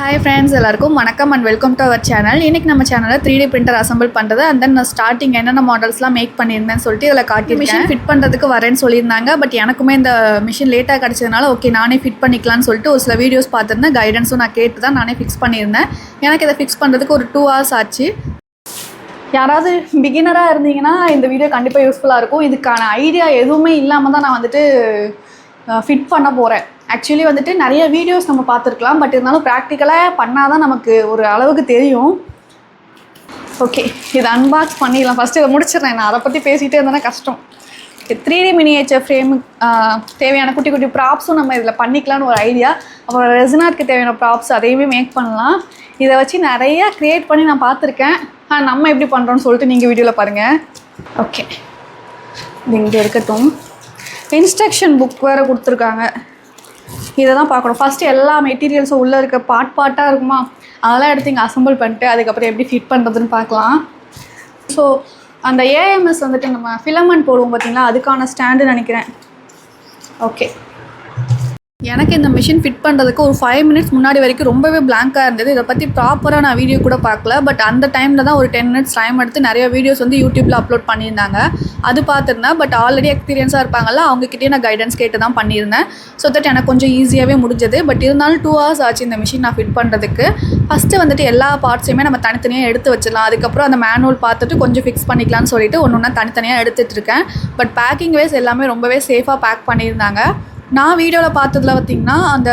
Hi friends, எல்லாருக்கும் வணக்கம் and welcome to our channel. இன்னைக்கு நம்ம சேனலில் 3D printer assemble பண்ணுறது and then நான் ஸ்டார்டிங் என்னென்ன மாடல்ஸ்லாம் மேக் பண்ணியிருந்தேன்னு சொல்லிட்டு இதில் காட்டி மிஷின் ஃபிட் பண்ணுறதுக்கு வரேன்னு சொல்லியிருந்தாங்க. பட் எனக்குமே இந்த மிஷின் லேட்டாக கிடச்சதுனால ஓகே நானே ஃபிட் பண்ணிக்கலான்னு சொல்லிட்டு ஒரு சில வீடியோஸ் பார்த்துருந்தேன். கைடன்ஸும் நான் கேட்டு தான் நானே ஃபிக்ஸ் பண்ணியிருந்தேன். எனக்கு இதை ஃபிக்ஸ் பண்ணுறதுக்கு ஒரு 2 hours ஆச்சு. யாராவது பிகினராக இருந்தீங்கன்னா இந்த வீடியோ கண்டிப்பாக யூஸ்ஃபுல்லாக இருக்கும். இதுக்கான ஐடியா எதுவுமே இல்லாமல் தான் நான் வந்துட்டு ஃபிட் பண்ண போகிறேன். ஆக்சுவலி வந்துட்டு நிறைய வீடியோஸ் நம்ம பார்த்துருக்கலாம், பட் இருந்தாலும் ப்ராக்டிக்கலாக பண்ணால் தான் நமக்கு ஒரு அளவுக்கு தெரியும். ஓகே, இதை அன்பாக்ஸ் பண்ணிடலாம். ஃபஸ்ட்டு இதை முடிச்சிடுறேன். நான் அதை பற்றி பேசிகிட்டே இருந்தேன்னா கஷ்டம். 3D மினியேச்சர் ஃப்ரேமு தேவையான குட்டி குட்டி ப்ராப்ஸும் நம்ம இதில் பண்ணிக்கலான்னு ஒரு ஐடியா. அப்புறம் ரெசினார்ட்க்கு தேவையான ப்ராப்ஸ் அதையுமே மேக் பண்ணலாம். இதை வச்சு நிறையா க்ரியேட் பண்ணி நான் பார்த்துருக்கேன். நம்ம எப்படி பண்ணுறோன்னு சொல்லிட்டு நீங்கள் வீடியோவில் பாருங்கள். ஓகே, இது இங்கே இருக்கட்டும். இன்ஸ்ட்ரக்ஷன் புக் வேறு கொடுத்துருக்காங்க. இதை தான் பார்க்கணும். ஃபஸ்ட்டு எல்லா மெட்டீரியல்ஸும் உள்ளே இருக்க பார்ட்டாக இருக்குமா, அதெல்லாம் எடுத்து இங்கே அசம்பிள் பண்ணிட்டு அதுக்கப்புறம் எப்படி ஃபிட் பண்ணுறதுன்னு பார்க்கலாம். ஸோ அந்த ஏஎம்எஸ் வந்துட்டு நம்ம ஃபிலமெண்ட் போடுவோம் பார்த்திங்களா, அதுக்கான ஸ்டாண்டு நினைக்கிறேன். ஓகே, எனக்கு இந்த மிஷின் ஃபிட் பண்ணுறதுக்கு ஒரு 5 minutes முன்னாடி வரைக்கும் ரொம்பவே பிளாங்காக இருந்தது. இதை பற்றி ப்ராப்பராக நான் வீடியோ கூட பார்க்கல. பட் அந்த டைமில் தான் ஒரு 10 minutes டைம் எடுத்து நிறைய வீடியோஸ் வந்து யூடியூப்பில் அப்லோட் பண்ணியிருந்தாங்க. அது பார்த்துருந்தேன். பட் ஆல்ரெடி எக்ஸ்பீரியன்ஸாக இருப்பாங்கள்ல, அவங்கக்கிட்டே நான் கைடன்ஸ் கேட்டு தான் பண்ணியிருந்தேன். ஸோ தட் எனக்கு கொஞ்சம் ஈஸியாகவே முடிஞ்சது. பட் இருந்தாலும் 2 hours ஆச்சு இந்த மிஷின் நான் ஃபிட் பண்ணுறதுக்கு. ஃபஸ்ட்டு வந்துட்டு எல்லா பார்ட்ஸையுமே நம்ம தனித்தனியாக எடுத்து வச்சிடலாம். அதுக்கப்புறம் அந்த மேனுவல் பார்த்துட்டு கொஞ்சம் ஃபிக்ஸ் பண்ணிக்கலாம்னு சொல்லிட்டு ஒன்று ஒன்றா தனித்தனியாக எடுத்துகிட்ருக்கேன். பட் பேக்கிங் வைஸ் எல்லாமே ரொம்பவே சேஃபாக பேக் பண்ணியிருந்தாங்க. நான் வீடியோவில் பார்த்ததில் பார்த்திங்கன்னா அந்த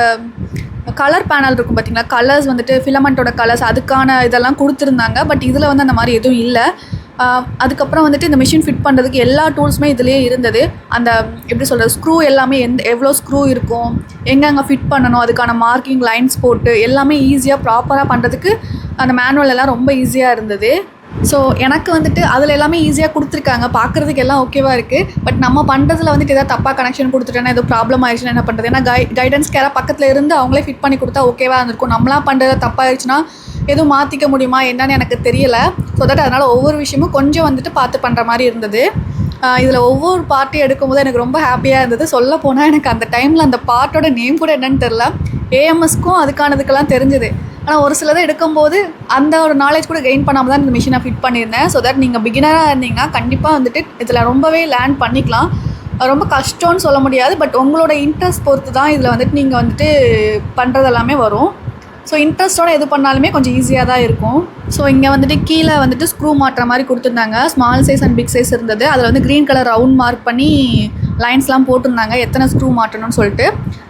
கலர் பேனல் இருக்கும் பார்த்திங்களா, கலர்ஸ் வந்துட்டு ஃபிலமெண்ட்டோட கலர்ஸ் அதுக்கான இதெல்லாம் கொடுத்துருந்தாங்க. பட் இதில் வந்து அந்த மாதிரி எதுவும் இல்லை. அதுக்கப்புறம் வந்துட்டு இந்த மிஷின் ஃபிட் பண்ணுறதுக்கு எல்லா டூல்ஸுமே இதிலே இருந்தது. அந்த எப்படி சொல்கிறது, ஸ்க்ரூ எல்லாமே எவ்வளோ ஸ்க்ரூ இருக்கும், எங்கெங்கே ஃபிட் பண்ணணும், அதுக்கான மார்க்கிங் லைன்ஸ் போட்டு எல்லாமே ஈஸியாக ப்ராப்பராக பண்ணுறதுக்கு அந்த மேனுவல் எல்லாம் ரொம்ப ஈஸியாக இருந்தது. ஸோ எனக்கு வந்துட்டு அதில் எல்லாமே ஈஸியாக கொடுத்துருக்காங்க. பார்க்குறதுக்கு எல்லாம் ஓகேவாக இருக்குது. பட் நம்ம பண்ணுறதுல வந்துட்டு எதாவது தப்பாக கனெக்ஷன் கொடுத்துட்டேன்னா ஏதோ ப்ராப்ளம் ஆயிடுச்சுன்னா என்ன பண்ணுறது? ஏன்னா கைடன்ஸ் கேராக பக்கத்தில் இருந்து அவங்களே ஃபிட் பண்ணி கொடுத்தா ஓகேவாக இருந்திருக்கும். நம்மளாம் பண்ணுறது தப்பாகிடுச்சுன்னா எதுவும் மாற்றிக்க முடியுமா என்னன்னு எனக்கு தெரியலை. ஸோ தட் அதனால் ஒவ்வொரு விஷயமும் கொஞ்சம் வந்துட்டு பார்த்து பண்ணுற மாதிரி இருந்தது. இதில் ஒவ்வொரு பார்ட்டியும் எடுக்கும்போது எனக்கு ரொம்ப ஹாப்பியாக இருந்தது. சொல்ல போனால் எனக்கு அந்த டைமில் அந்த பார்ட்டோட நேம் கூட என்னன்னு தெரில. ஏஎம்எஸ்க்கும் அதுக்கானதுக்கெல்லாம் தெரிஞ்சது. ஆனால் ஒரு சிலதை எடுக்கும்போது அந்த ஒரு நாலேஜ் கூட கெயின் பண்ணாமல் தான் இந்த மிஷினை ஃபிட் பண்ணியிருந்தேன். ஸோ தட் நீங்கள் பிகினராக இருந்தீங்கன்னா கண்டிப்பாக வந்துட்டு இதில் ரொம்பவே லேர்ன் பண்ணிக்கலாம். ரொம்ப கஷ்டம்னு சொல்ல முடியாது. பட் உங்களோட இன்ட்ரெஸ்ட் பொறுத்து தான் இதில் வந்துட்டு நீங்கள் வந்துட்டு பண்ணுறது எல்லாமே வரும். ஸோ இன்ட்ரெஸ்ட்டோட எது பண்ணாலுமே கொஞ்சம் ஈஸியாக தான் இருக்கும். ஸோ இங்கே வந்துட்டு கீழே வந்துட்டு ஸ்க்ரூ மாட்டுற மாதிரி கொடுத்துருந்தாங்க. Small size and big size இருந்தது. அதில் வந்து க்ரீன் கலர் ரவுண்ட் மார்க் பண்ணி லைன்ஸ்லாம் போட்டிருந்தாங்க எத்தனை ஸ்க்ரூ மாட்டணும்னு சொல்லிட்டு.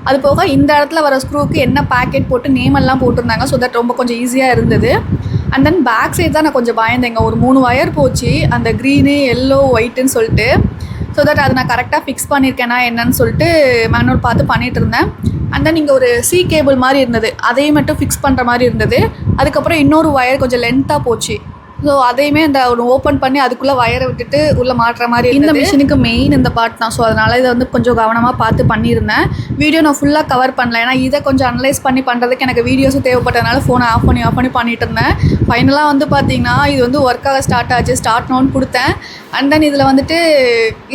அது போக இந்த இடத்துல வர ஸ்க்ரூவுக்கு என்ன பேக்கெட் போட்டு நேமெல்லாம் போட்டிருந்தாங்க. ஸோ தட் ரொம்ப கொஞ்சம் ஈஸியாக இருந்தது. அண்ட் தென் பேக் சைட் தான் நான் கொஞ்சம் பயந்தேங்க. ஒரு 3 wire போச்சு, அந்த க்ரீனு எல்லோ ஒயிட்டுன்னு சொல்லிட்டு. ஸோ தட் அதை நான் கரெக்டாக ஃபிக்ஸ் பண்ணியிருக்கேனா என்னன்னு சொல்லிட்டு மேனுவல் பார்த்து பண்ணிகிட்டு இருந்தேன். அண்ட் தென் இங்கே ஒரு சி கேபிள் மாதிரி இருந்தது, அதையும் மட்டும் ஃபிக்ஸ் பண்ணுற மாதிரி இருந்தது. அதுக்கப்புறம் இன்னொரு ஒயர் கொஞ்சம் லென்த்தாக போச்சு. ஸோ அதையுமே அந்த ஒரு ஓப்பன் பண்ணி அதுக்குள்ளே வயரை விட்டுட்டு உள்ளே மாட்டுற மாதிரி. இந்த மிஷினுக்கு மெயின் இந்த பார்ட் தான். ஸோ அதனால் இதை வந்து கொஞ்சம் கவனமாக பார்த்து பண்ணியிருந்தேன். வீடியோ நான் ஃபுல்லாக கவர் பண்ணல, ஏன்னா இதை கொஞ்சம் அனலைஸ் பண்ணி பண்ணுறதுக்கு எனக்கு வீடியோஸும் தேவைப்பட்டதுனால ஃபோனை ஆஃப் பண்ணி பண்ணிகிட்டு இருந்தேன். ஃபைனலாக வந்து பார்த்திங்கன்னா இது வந்து ஒர்க்காக ஸ்டார்ட் ஆச்சு. ஸ்டார்ட் நோன்னு கொடுத்தேன். அண்ட் தென் இதில் வந்துட்டு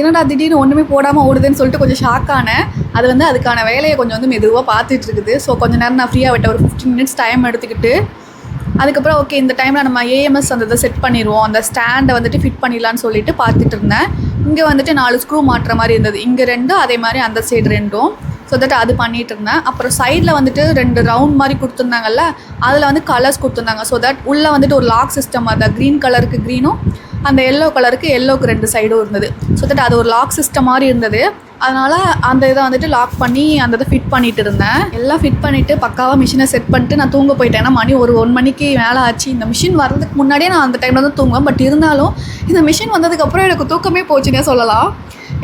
என்னடா திடீர்னு ஒன்றுமே போடாமல் ஓடுதுன்னு சொல்லிட்டு கொஞ்சம் ஷாக் ஆனேன். அது வந்து அதுக்கான வேலையை கொஞ்சம் வந்து மெதுவாக பார்த்துட்டு இருக்குது. ஸோ கொஞ்சம் நேரம் நான் ஃப்ரீயாக விட்டேன், ஒரு 15 minutes டைம் எடுத்துக்கிட்டு. அதுக்கப்புறம் ஓகே இந்த டைமில் நம்ம ஏஎம்எஸ் அந்த இதை செட் பண்ணிடுவோம், அந்த ஸ்டாண்டை வந்துட்டு ஃபிட் பண்ணிடலான்னு சொல்லிட்டு பார்த்துட்டு இருந்தேன். இங்கே வந்துட்டு 4 ஸ்க்ரூ மாட்டுற மாதிரி இருந்தது. இங்கே 2, அதே மாதிரி அந்த சைடு 2. ஸோ தட் அது பண்ணிகிட்டு இருந்தேன். அப்புறம் சைடில் வந்துட்டு 2 ரவுண்ட் மாதிரி கொடுத்துருந்தாங்கல்ல, அதில் வந்து கலர்ஸ் கொடுத்துருந்தாங்க. ஸோ தட் உள்ளே வந்துட்டு ஒரு லாக் சிஸ்டம், அந்த க்ரீன் கலருக்கு க்ரீனும் அந்த எல்லோ கலருக்கு எல்லோக்கு 2 சைடும் இருந்தது. ஸோ தட் அது ஒரு லாக் சிஸ்டம் மாதிரி இருந்தது. அதனால் அந்த இதை வந்துட்டு லாக் பண்ணி அந்த இதை ஃபிட் பண்ணிகிட்டு இருந்தேன். எல்லாம் ஃபிட் பண்ணிவிட்டு பக்காவாக மிஷினை செட் பண்ணிட்டு நான் தூங்க போயிட்டேன். ஏன்னா மணி ஒரு 1 மணிக்கு மேலே ஆச்சு. இந்த மிஷின் வர்றதுக்கு முன்னாடியே நான் அந்த டைமில் தான் தூங்குவேன். பட் இருந்தாலும் இந்த மிஷின் வந்ததுக்கப்புறம் எனக்கு தூக்கமே போச்சுன்னே சொல்லலாம்.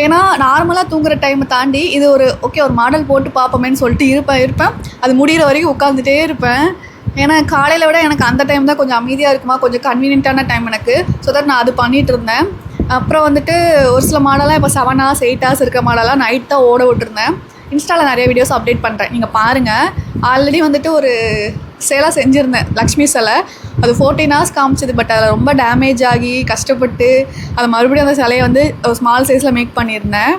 ஏன்னா நார்மலாக தூங்குற டைமை தாண்டி இது ஒரு ஓகே ஒரு மாடல் போட்டு பார்ப்போமேன்னு சொல்லிட்டு இருப்பேன். அது முடிகிற வரைக்கும் உட்காந்துட்டே இருப்பேன். ஏன்னா காலையில் விட எனக்கு அந்த டைம் தான் கொஞ்சம் அமைதியாக இருக்குமா, கொஞ்சம் கன்வீனியன்ட்டான டைம் எனக்கு. ஸோ தட் நான் அது பண்ணிகிட்டு இருந்தேன். அப்புறம் வந்துட்டு ஒரு சில மாடலாக இப்போ 7 hours 8 hours இருக்க மாடலாக நைட் தான் ஓட விட்டுருந்தேன். இன்ஸ்டாவில் நிறைய வீடியோஸ் அப்டேட் பண்ணுறேன், நீங்கள் பாருங்கள். ஆல்ரெடி வந்துட்டு ஒரு சேலை செஞ்சுருந்தேன், லக்ஷ்மி சிலை. அது 14 hours காமிச்சிது. பட் அதில் ரொம்ப டேமேஜ் ஆகி கஷ்டப்பட்டு அதை மறுபடியும் அந்த சிலையை வந்து ஸ்மால் சைஸில் மேக் பண்ணியிருந்தேன்.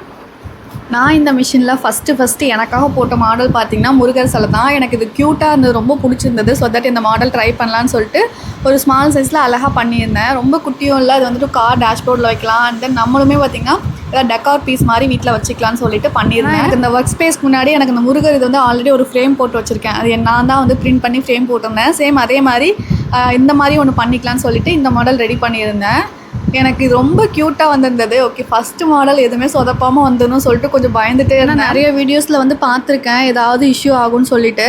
நான் இந்த மிஷினில் ஃபஸ்ட்டு எனக்காக போட்ட மாடல் பார்த்திங்கன்னா முருகர் சிலை தான். எனக்கு இது க்யூட்டாக இருந்தது, ரொம்ப பிடிச்சிருந்தது. ஸோ தட் இந்த மாடல் ட்ரை பண்ணலான்னு சொல்லிட்டு ஒரு ஸ்மால் சைஸில் அழகாக பண்ணியிருந்தேன். ரொம்ப குட்டியும் இல்லை, அது வந்துட்டு கார் டேஷ்போர்டில் வைக்கலாம். அண்ட் தென் நம்மளுமே பார்த்திங்கன்னா ஏதாவது டெக்கார் பீஸ் மாதிரி வீட்டில் வச்சுக்கலான்னு சொல்லிட்டு பண்ணியிருந்தேன். எனக்கு இந்த ஒர்க் ஸ்பேஸ் முன்னாடி எனக்கு இந்த முருகர் இது வந்து ஆல்ரெடி ஒரு ஃப்ரேம் போட்டு வச்சுருக்கேன். அது நான் தான் வந்து பிரிண்ட் பண்ணி ஃப்ரேம் போட்டிருந்தேன். சேம் அதே மாதிரி இந்த மாதிரி ஒன்று பண்ணிக்கலான்னு சொல்லிட்டு இந்த மாடல் ரெடி பண்ணியிருந்தேன். எனக்கு இது ரொம்ப க்யூட்டாக வந்திருந்தது. ஓகே, ஃபஸ்ட்டு மாடல் எதுவுமே சொதப்பாமல் வந்துடணும் சொல்லிட்டு கொஞ்சம் பயந்துட்டே இருந்தேன். நிறைய வீடியோஸில் வந்து பார்த்துருக்கேன் ஏதாவது இஷ்யூ ஆகும்னு சொல்லிட்டு.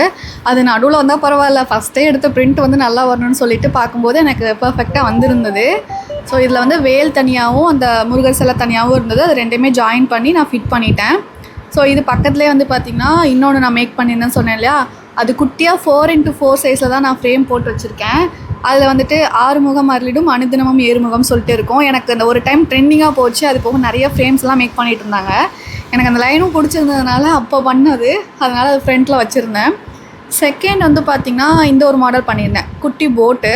அது நடுவில் வந்தால் பரவாயில்ல, ஃபஸ்ட்டே எடுத்த பிரிண்ட் வந்து நல்லா வரணும்னு சொல்லிட்டு பார்க்கும்போது எனக்கு பர்ஃபெக்டாக வந்திருந்தது. ஸோ இதில் வந்து வேல் தனியாகவும் அந்த முருகர் சிலை தனியாகவும் இருந்தது. அது ரெண்டுமே ஜாயின் பண்ணி நான் ஃபிட் பண்ணிட்டேன். ஸோ இது பக்கத்துலேயே வந்து பார்த்திங்கன்னா இன்னொன்று நான் மேக் பண்ணியிருந்தேன்னு சொன்னேன் இல்லையா, அது குட்டியாக 4x4 சைஸில் தான் நான் ஃப்ரேம் போட்டு வச்சுருக்கேன். அதில் வந்துட்டு 6 முகம் அருளிடும் அனுதினமும் 7 முகம் சொல்லிட்டு இருக்கும். எனக்கு அந்த ஒரு டைம் ட்ரெண்டிங்காக போச்சு. அது போக நிறைய ஃப்ரேம்ஸ்லாம் மேக் பண்ணிகிட்டு இருந்தாங்க. எனக்கு அந்த லைனும் பிடிச்சிருந்ததுனால அப்போ பண்ணது, அதனால் அது ஃப்ரண்ட்டில் வச்சுருந்தேன். செகண்ட் வந்து பார்த்திங்கன்னா இந்த ஒரு மாடல் பண்ணியிருந்தேன், குட்டி போட்டு.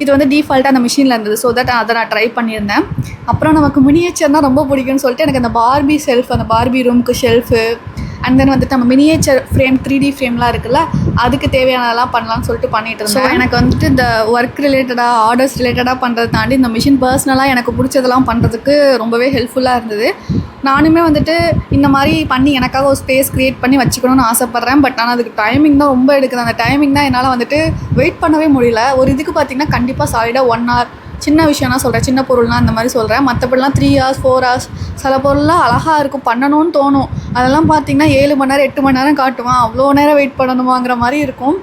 இது வந்து டிஃபால்ட்டாக அந்த மிஷினில் இருந்தது. ஸோ தட் அதை நான் ட்ரை பண்ணியிருந்தேன். அப்புறம் நமக்கு மினியேச்சர்னால் ரொம்ப பிடிக்கும்னு சொல்லிட்டு எனக்கு அந்த பார்பி ஷெல்ஃப், அந்த பார்பி ரூமுக்கு ஷெல்ஃபு, அண்ட் தென் வந்துட்டு நம்ம மினியேச்சர் ஃப்ரேம் 3D ஃப்ரேம்லாம் இருக்குல்ல, அதுக்கு தேவையானதெல்லாம் பண்ணலாம்னு சொல்லிட்டு பண்ணிகிட்டு இருந்தேன். ஸோ எனக்கு வந்துட்டு இந்த ஒர்க் ரிலேட்டடாக, ஆர்டர்ஸ் ரிலேட்டடாக பண்ணுறதை தாண்டி இந்த மிஷின் பர்சனலாக எனக்கு பிடிச்சதெல்லாம் பண்ணுறதுக்கு ரொம்பவே ஹெல்ப்ஃபுல்லாக இருந்தது. நானுமே வந்துட்டு இந்த மாதிரி பண்ணி எனக்காக ஒரு ஸ்பேஸ் க்ரியேட் பண்ணி வச்சுக்கணும்னு ஆசைப்பட்றேன். பட் ஆனால் அதுக்கு டைமிங் தான் ரொம்ப எடுக்குது. அந்த டைமிங் தான் என்னால் வந்துட்டு வெயிட் பண்ணவே முடியல. ஒரு இதுக்கு பார்த்திங்கன்னா கண்டிப்பாக சாலிடாக 1 hour, சின்ன விஷயம் நான் சொல்கிறேன், சின்ன பொருள்லாம் அந்த மாதிரி சொல்கிறேன். மற்றபடிலாம் 3 hours 4 hours, சில பொருள்லாம் அழகாக இருக்கும், பண்ணணும்னு தோணும். அதெல்லாம் பார்த்திங்கன்னா 7 மணி நேரம் 8 மணி நேரம் காட்டுவான். அவ்வளோ நேரம் வெயிட் பண்ணணுமாங்கிற மாதிரி இருக்கும்.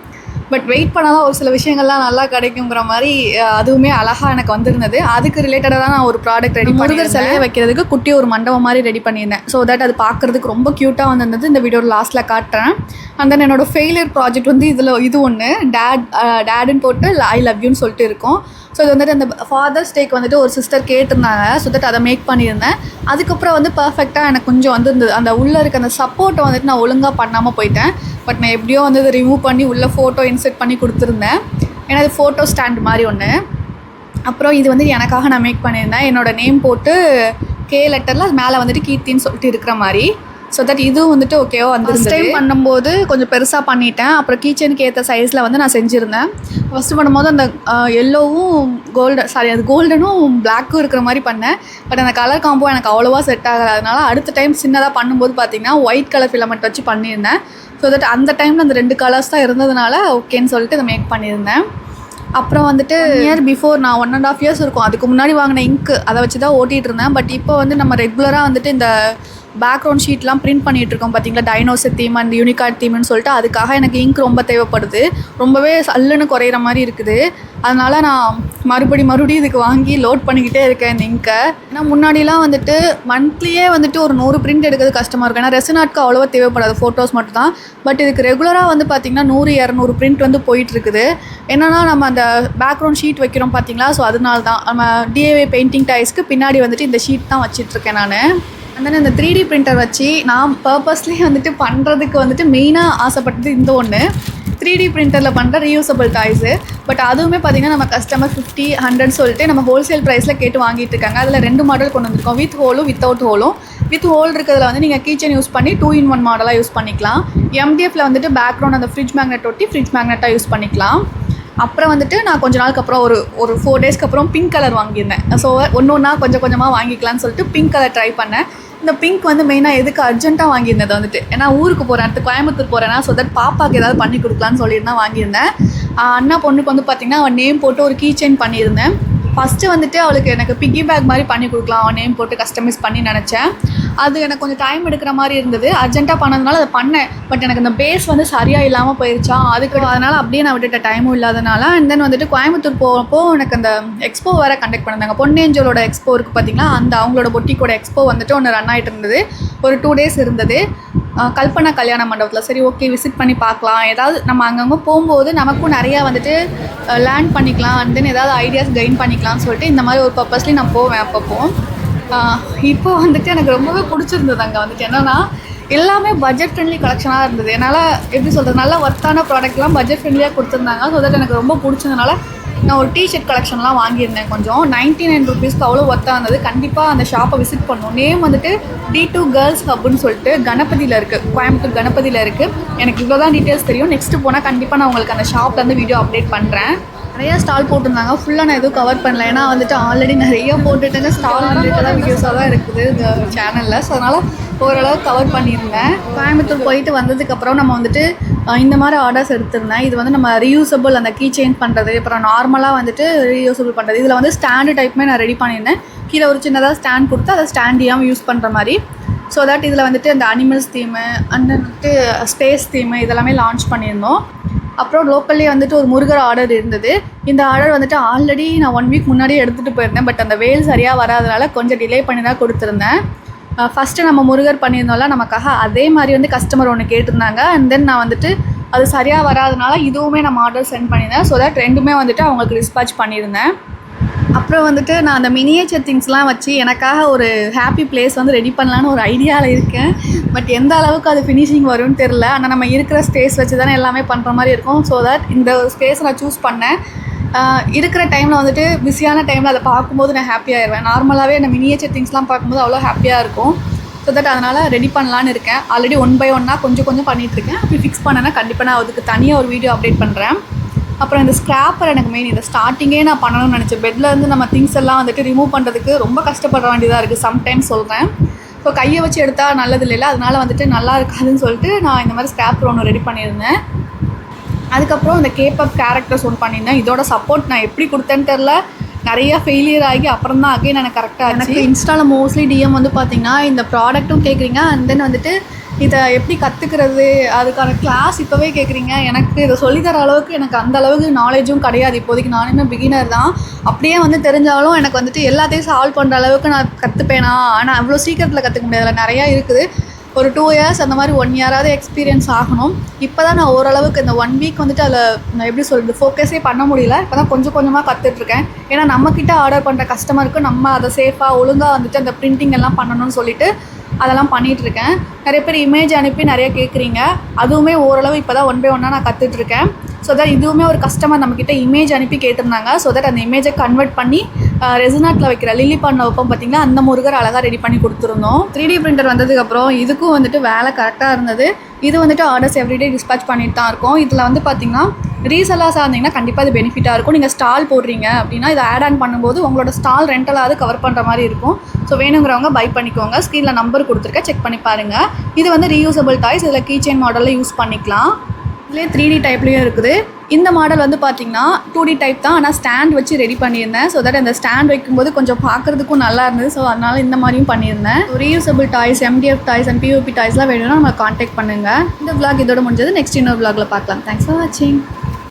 பட் வெயிட் பண்ணால் தான் ஒரு சில விஷயங்கள்லாம் நல்லா கிடைக்குங்கிற மாதிரி அதுவுமே அழகாக எனக்கு வந்திருந்தது. அதுக்கு ரிலேட்டடாக தான் நான் ஒரு ப்ராடக்ட் ரெடி பண்ணி முருகர் சிலையை வைக்கிறதுக்கு குட்டி ஒரு மண்டபம் மாதிரி ரெடி பண்ணியிருந்தேன். ஸோ தட் அது பார்க்குறதுக்கு ரொம்ப க்யூட்டாக வந்திருந்தது. இந்த வீடியோட லாஸ்ட்டில் காட்டுறேன். அண்ட் தென் என்னோடய ஃபெயிலியர் ப்ராஜெக்ட் வந்து இது ஒன்று, டேடுன்னு போட்டு ஐ லவ் யூன்னு சொல்லிட்டு இருக்கும். ஸோ இது வந்துட்டு அந்த ஃபாதர்ஸ் டேக்கு வந்துட்டு ஒரு சிஸ்டர் கேட்டிருந்தாங்க. ஸோ தட் அதை மேக் பண்ணியிருந்தேன். அதுக்கப்புறம் வந்து பர்ஃபெக்டாக எனக்கு கொஞ்சம் வந்து அந்த உள்ளே இருக்க அந்த சப்போர்ட்டை வந்துட்டு நான் ஒழுங்காக பண்ணாமல் போயிட்டேன். பட் நான் எப்படியோ வந்து அதை ரிமூவ் பண்ணி உள்ளே ஃபோட்டோ இன்செர்ட் பண்ணி கொடுத்துருந்தேன். ஏன்னா அது ஃபோட்டோ ஸ்டாண்ட் மாதிரி ஒன்று. அப்புறம் இது வந்து எனக்காக நான் மேக் பண்ணியிருந்தேன். என்னோடய நேம் போட்டு K லெட்டரில் அது மேலே வந்துட்டு கீர்த்தின்னு சொல்லிட்டு இருக்கிற மாதிரி. ஸோ தட் இதுவும் வந்துட்டு ஓகேவோ வந்து ஃபஸ்ட் டைம் பண்ணும்போது கொஞ்சம் பெருசாக பண்ணிட்டேன். அப்புறம் கீச்சனுக்கு ஏற்ற சைஸில் வந்து நான் செஞ்சுருந்தேன். ஃபஸ்ட்டு பண்ணும்போது அந்த எல்லோவும் அது கோல்டனும் பிளாக்கும் இருக்கிற மாதிரி பண்ணேன். பட் அந்த கலர் காம்போ எனக்கு அவ்வளோவா செட் ஆகலை. அதனால் அடுத்த டைம் சின்னதாக பண்ணும்போது பார்த்திங்கன்னா ஒயிட் கலர் ஃபிலமெண்ட் வச்சு பண்ணியிருந்தேன். ஸோ தட் அந்த டைமில் அந்த 2 கலர்ஸ் தான் இருந்ததுனால ஓகேன்னு சொல்லிட்டு இதை மேக் பண்ணியிருந்தேன். அப்புறம் வந்துட்டு இயர் பிஃபோர் நான் 1.5 years இருக்கும், அதுக்கு முன்னாடி வாங்கின இங்க்கு அதை வச்சு தான் ஓட்டிகிட்டு இருந்தேன். பட் இப்போ வந்து நம்ம ரெகுலராக வந்துட்டு இந்த பேக்ரவுண்ட் ஷீட்லாம் பிரிண்ட் பண்ணிகிட்ருக்கோம் பார்த்திங்களா, டைனோசர் தீம் அண்ட் யூனிகார்ட் தீம்னு சொல்லிட்டு. அதுக்காக எனக்கு இங்க் ரொம்ப தேவைப்படுது. ரொம்பவே சல்லுன்னு குறையிற மாதிரி இருக்குது. அதனால் நான் மறுபடியும் இதுக்கு வாங்கி லோட் பண்ணிக்கிட்டே இருக்கேன் இந்த இங்க்கை. ஏன்னா முன்னாடிலாம் வந்துட்டு மந்த்லியே வந்துட்டு ஒரு 100 பிரிண்ட் எடுக்கிறது கஷ்டமாக இருக்கும். ஏன்னா ரெசினாட்க்கு அவ்வளோவா தேவைப்படாது, ஃபோட்டோஸ் மட்டும் தான். பட் இதுக்கு ரெகுலராக வந்து பார்த்திங்கன்னா 100-200 பிரிண்ட் வந்து போயிட்டுருக்குது. என்னென்னா நம்ம அந்த பேக்ரவுண்ட் ஷீட் வைக்கிறோம் பார்த்திங்களா, ஸோ அதனால தான் நம்ம DIY பெயிண்டிங் டைஸ்க்கு பின்னாடி வந்துட்டு இந்த ஷீட் தான் வச்சிட்ருக்கேன் நான். அந்த இந்த 3D பிரிண்டர் வச்சு நான் பர்பஸ்லி வந்துட்டு பண்ணுறதுக்கு வந்துட்டு மெயினாக ஆசைப்பட்டது இந்த ஒன்று, 3D பிரிண்டரில் பண்ணுற ரீயூசபிள் டாய்ஸு. பட் அதுவுமே பார்த்திங்கன்னா நம்ம கஸ்டமர் 50-100 சொல்லிட்டு நம்ம ஹோல்சேல் ப்ரைஸில் கேட்டு வாங்கிட்டு இருக்காங்க. அதில் 2 மாடல் கொண்டு வந்திருக்கோம், வித் ஹோலும் வித்தவுட் ஹோலும். வித் ஹோல் இருக்கிறதுல வந்து நீங்கள் கீச்சன் யூஸ் பண்ணி 2-in-1 மாடலாக யூஸ் பண்ணிக்கலாம். MDFல வந்துட்டு பேக்ரவுண்ட் அந்த ஃப்ரிட்ஜ் மேக்னெட் ஒட்டி ஃப்ரிட்ஜ் மேக்னெட்டாக யூஸ் பண்ணிக்கலாம். அப்புறம் வந்துட்டு நான் கொஞ்ச நாளுக்கு அப்புறம் ஒரு 4 daysக்கு அப்புறம் பிங்க் கலர் வாங்கியிருந்தேன். ஸோ ஒன்றா கொஞ்சமாக வாங்கிக்கலாம்னு சொல்லிட்டு பிங்க் கலர் ட்ரை பண்ணேன். இந்த பிங்க் வந்து மெயினாக எதுக்கு அர்ஜென்ட்டாக வாங்கியிருந்தது வந்துட்டு, ஏன்னா ஊருக்கு போகிறேன், அடுத்து கோயம்புத்தூர் போகிறேன்னா, ஸோ தட் பாப்பாவுக்கு ஏதாவது பண்ணி கொடுக்கலான்னு சொல்லிட்டு தான் வாங்கியிருந்தேன். அண்ணா பொண்ணுக்கு வந்து பார்த்திங்கன்னா அவன் நேம் போட்டு ஒரு கீ செயின் பண்ணியிருந்தேன். ஃபஸ்ட்டு வந்துட்டு அவளுக்கு எனக்கு பிக்கி பேக் மாதிரி பண்ணி கொடுக்கலாம், அவன் நேம் போட்டு கஸ்டமைஸ் பண்ணி நினச்சேன். அது எனக்கு கொஞ்சம் டைம் எடுக்கிற மாதிரி இருந்தது. அர்ஜென்ட்டாக பண்ணதுனால அதை பண்ணேன். பட் எனக்கு அந்த பேஸ் வந்து சரியாக இல்லாமல் போயிடுச்சா, அதனால் அப்படியே நான் விட்டுட்ட, டைமும் இல்லாதனால. அண்ட் தென் வந்துட்டு கோயம்புத்தூர் போகிறப்போ எனக்கு அந்த எக்ஸ்போ வேறு கண்டக்ட் பண்ணியிருந்தாங்க. பொன்னேஞ்சலோட எக்ஸ்போ இருக்குது பார்த்திங்களா, அந்த அவங்களோட பொட்டிக்கோட எக்ஸ்போ வந்துட்டு ஒன்று ரன் ஆகிட்டு இருந்தது. ஒரு 2 days இருந்தது கல்பனா கல்யாண மண்டபத்தில். சரி ஓகே, விசிட் பண்ணி பார்க்கலாம், ஏதாவது நம்ம அங்கங்கே போகும்போது நமக்கும் நிறையா வந்துட்டு லேர்ன் பண்ணிக்கலாம், அண்ட் தென் ஏதாவது ஐடியாஸ் கெயின் பண்ணிக்கலாம்னு சொல்லிட்டு இந்த மாதிரி ஒரு பர்பஸ்லி நான் போவேன் அப்பப்போ. இப்போ வந்துட்டு எனக்கு ரொம்பவே பிடிச்சிருந்தது. அங்கே வந்துட்டு என்னென்னா எல்லாமே பட்ஜெட் ஃப்ரெண்ட்லி கலெக்ஷனாக இருந்தது. என்னால் எப்படி சொல்கிறது, நல்ல ஒர்த்தான ப்ராடக்ட்லாம் பட்ஜெட் ஃப்ரெண்ட்லியாக கொடுத்துருந்தாங்க. ஸோ தட் எனக்கு ரொம்ப பிடிச்சதுனால நான் ஒரு டிஷர்ட் கலெக்ஷன்லாம் வாங்கியிருந்தேன். கொஞ்சம் 99 ருபீஸ்க்கு அவ்வளோ ஒர்த்தாக இருந்தது. கண்டிப்பாக அந்த ஷாப்பை விசிட் பண்ணணும். நேம் வந்துட்டு D2 கேர்ள்ஸ் ஹப்னு சொல்லிட்டு கணபதியில் இருக்குது, கோயம்புத்தூர் கணபதியில் இருக்குது. எனக்கு இவ்வளோ தான் டீட்டெயில்ஸ் தெரியும். நெக்ஸ்ட்டு போனால் கண்டிப்பாக நான் உங்களுக்கு அந்த ஷாப்லேருந்து வீடியோ அப்டேட் பண்ணுறேன். நிறையா ஸ்டால் போட்டிருந்தாங்க. ஃபுல்லாக நான் எதுவும் கவர் பண்ணல, ஏன்னா வந்துட்டு ஆல்ரெடி நிறைய போட்டுட்டுங்க ஸ்டால் ரிலேட்டடாக வீடியோஸாக தான் இருக்குது இந்த சேனலில். ஸோ அதனால் ஓரளவு கவர் பண்ணியிருந்தேன். கோயம்புத்தூர் போயிட்டு வந்ததுக்கப்புறம் நம்ம வந்துட்டு இந்த மாதிரி ஆர்டர்ஸ் எடுத்திருந்தேன். இது வந்து நம்ம ரீயூசபிள் அந்த கீ சேஞ்ச் பண்ணுறது, அப்புறம் நார்மலாக வந்துட்டு ரீயூசபிள் பண்ணுறது. இதில் வந்து ஸ்டாண்டு டைப்புமே நான் ரெடி பண்ணியிருந்தேன். கீழே ஒரு சின்னதாக ஸ்டாண்ட் கொடுத்து அதை ஸ்டாண்டியாகவும் யூஸ் பண்ணுற மாதிரி. ஸோ தட் இதில் வந்துட்டு அந்த அனிமல்ஸ் தீமு அண்ட் வந்துட்டு ஸ்பேஸ் தீமு இதெல்லாமே லான்ச் பண்ணியிருந்தோம். அப்புறம் லோக்கல்லே வந்துட்டு ஒரு முருகர் ஆர்டர் இருந்தது. இந்த ஆர்டர் வந்துட்டு ஆல்ரெடி நான் 1 வீக் முன்னாடியே எடுத்துகிட்டு போயிருந்தேன். பட் அந்த வேல் சரியாக வராதனால கொஞ்சம் டிலே பண்ணி தான் கொடுத்துருந்தேன். ஃபஸ்ட்டு நம்ம முருகர் பண்ணியிருந்தோம்ல நமக்காக, அதே மாதிரி வந்து கஸ்டமர் ஒன்று கேட்டிருந்தாங்க. அண்ட் தென் நான் வந்துட்டு அது சரியாக வராதனால இதுவுமே நம்ம ஆர்டர் சென்ட் பண்ணியிருந்தேன். ஸோ தட் ரெண்டுமே வந்துட்டு அவங்களுக்கு டிஸ்பேச் பண்ணியிருந்தேன். அப்புறம் வந்துட்டு நான் அந்த மினியேச்சர் திங்ஸ்லாம் வச்சு எனக்காக ஒரு ஹாப்பி பிளேஸ் வந்து ரெடி பண்ணலான்னு ஒரு ஐடியாவில் இருக்கேன். பட் எந்த அளவுக்கு அது ஃபினிஷிங் வரும்னு தெரில. ஆனால் நம்ம இருக்கிற ஸ்பேஸ் வச்சு தானே எல்லாமே பண்ணுற மாதிரி இருக்கும். ஸோ தட் இந்த ஸ்பேஸை நான் சூஸ் பண்ணேன். இருக்கிற டைமில் வந்துட்டு பிஸியான டைமில் அதை பார்க்கும்போது நான் ஹாப்பியாகிடுவேன். நார்மலாகவே அந்த மினியேச்சர் திங்ஸ்லாம் பார்க்கும்போது அவ்வளோ ஹாப்பியாக இருக்கும். ஸோ தட் அதனால் ரெடி பண்ணலான்னு இருக்கேன். ஆல்ரெடி 1 by 1 கொஞ்சம் கொஞ்சம் பண்ணிகிட்ருக்கேன். அப்படி ஃபிக்ஸ் பண்ணேன்னா கண்டிப்பாக நான் அதுக்கு தனியாக ஒரு வீடியோ அப்டேட் பண்ணுறேன். அப்புறம் இந்த ஸ்க்ராப்பர் எனக்கு மெயின். இந்த ஸ்டார்டிங்கே நான் பண்ணணும்னு நினச்சேன். பெட்லேருந்து நம்ம திங்ஸ் எல்லாம் வந்துட்டு ரிமூவ் பண்ணுறதுக்கு ரொம்ப கஷ்டப்பட வேண்டியதாக இருக்குது சம்டைம்ஸ் சொல்கிறேன். ஸோ கையை வச்சு எடுத்தால் நல்லது இல்லைல்ல, அதனால் வந்துட்டு நல்லா இருக்காதுன்னு சொல்லிட்டு நான் இந்த மாதிரி ஸ்க்ராப்பர் ஒன்று ரெடி பண்ணியிருந்தேன். அதுக்கப்புறம் இந்த கேப்பப் கேரக்டர்ஸ் ஒன்று பண்ணியிருந்தேன். இதோட சப்போர்ட் நான் எப்படி கொடுத்தேன்னு தெரில, நிறைய ஃபெயிலியர் ஆகி அப்புறம் தான் அகைன் எனக்கு கரெக்டாக எனக்கு இன்ஸ்டாவில் மோஸ்ட்லி டிஎம் வந்து பார்த்திங்கன்னா இந்த ப்ராடக்ட்டும் கேட்குறீங்க, அண்ட் தென் வந்துட்டு இதை எப்படி கற்றுக்கிறது அதுக்கான கிளாஸ் இப்போவே கேட்குறீங்க. எனக்கு இதை சொல்லித்தர அளவுக்கு எனக்கு அந்த அளவுக்கு நாலேஜும் கிடையாது. இப்போதைக்கு நானுமே பிகினர் தான். அப்படியே வந்து தெரிஞ்சாலும் எனக்கு வந்துட்டு எல்லாத்தையும் சால்வ் பண்ணுற அளவுக்கு நான் கற்றுப்பேனா, ஆனால் அவ்வளோ சீக்கிரத்தில் கற்றுக்க முடியாது. அதில் நிறையா இருக்குது. ஒரு 2 years அந்த மாதிரி 1 year எக்ஸ்பீரியன்ஸ் ஆகணும். இப்போ தான் நான் ஓரளவுக்கு இந்த 1 week வந்துட்டு அதில் நான் எப்படி சொல்கிறது ஃபோக்கஸே பண்ண முடியல. இப்போ தான் கொஞ்சம் கொஞ்சமாக கற்றுட்ருக்கேன். ஏன்னா நம்மக்கிட்ட ஆர்டர் பண்ணுற கஸ்டமருக்கு நம்ம அதை சேஃபாக ஒழுங்காக வந்துட்டு அந்த பிரிண்டிங் எல்லாம் பண்ணணும்னு சொல்லிட்டு அதெல்லாம் பண்ணிகிட்ருக்கேன். நிறைய பேர் இமேஜ் அனுப்பி நிறைய கேட்குறீங்க. அதுவுமே ஓரளவு இப்போ தான் 1 by 1 நான் கற்றுட்ருக்கேன். ஸோ தட் இதுவுமே ஒரு கஸ்டமர் நம்மக்கிட்ட இமேஜ் அனுப்பி கேட்டிருந்தாங்க. ஸோ தட் அந்த இமேஜை கன்வெர்ட் பண்ணி ரெசினாட்டில் வைக்கிற லில்லி பண்ண வைப்போம் பார்த்திங்களா, அந்த முருகர் அழகாக ரெடி பண்ணி கொடுத்துருந்தோம். 3D பிரிண்டர் வந்ததுக்கப்புறம் இதுக்கும் வந்துட்டு வேலை கரெக்டாக இருந்தது. இது வந்துட்டு ஆர்டர்ஸ் எவ்ரிடே டிஸ்பேச் பண்ணிட்டு தான் இருக்கும். இதில் வந்து பார்த்திங்கன்னா ரீசெல்லாக இருந்தீங்கன்னா கண்டிப்பாக இது பெனிஃபிட்டாக இருக்கும். நீங்கள் ஸ்டால் போடுறீங்க அப்படின்னா இதை ஆட் ஆன் பண்ணும்போது உங்களோட ஸ்டால் ரெண்டலாவது கவர் பண்ணுற மாதிரி இருக்கும். ஸோ வேணுங்கிறவங்க பை பண்ணிக்கோங்க. ஸ்க்ரீனில் நம்பர் கொடுத்துருக்கேன், செக் பண்ணி பாருங்கள். இது வந்து ரீயூசபிள் டாய்ஸ். இதில் கீ செயின் மாடலில் யூஸ் பண்ணிக்கலாம். இதுலேயே 3D டைப்லேயும் இருக்குது. இந்த மாடல் வந்து பார்த்திங்கன்னா 2D டைப் தான், ஆனால் ஸ்டாண்ட் வச்சு ரெடி பண்ணியிருந்தேன். ஸோ தட் அந்த ஸ்டாண்ட் வைக்கும்போது கொஞ்சம் பார்க்குறதுக்கும் நல்லா இருந்தது. ஸோ அதனால் இந்த மாதிரியும் பண்ணியிருந்தேன். Reusable toys, MDF toys and POP டாய்ஸ்லாம் வேணும்னா நம்ம கான்டாக்ட் பண்ணுங்கள். இந்த vlog இதோட முடிஞ்சது. நெக்ஸ்ட் இன்னொரு vlogல பார்க்கலாம். தேங்க்ஸ் ஃபார் வாட்சிங்.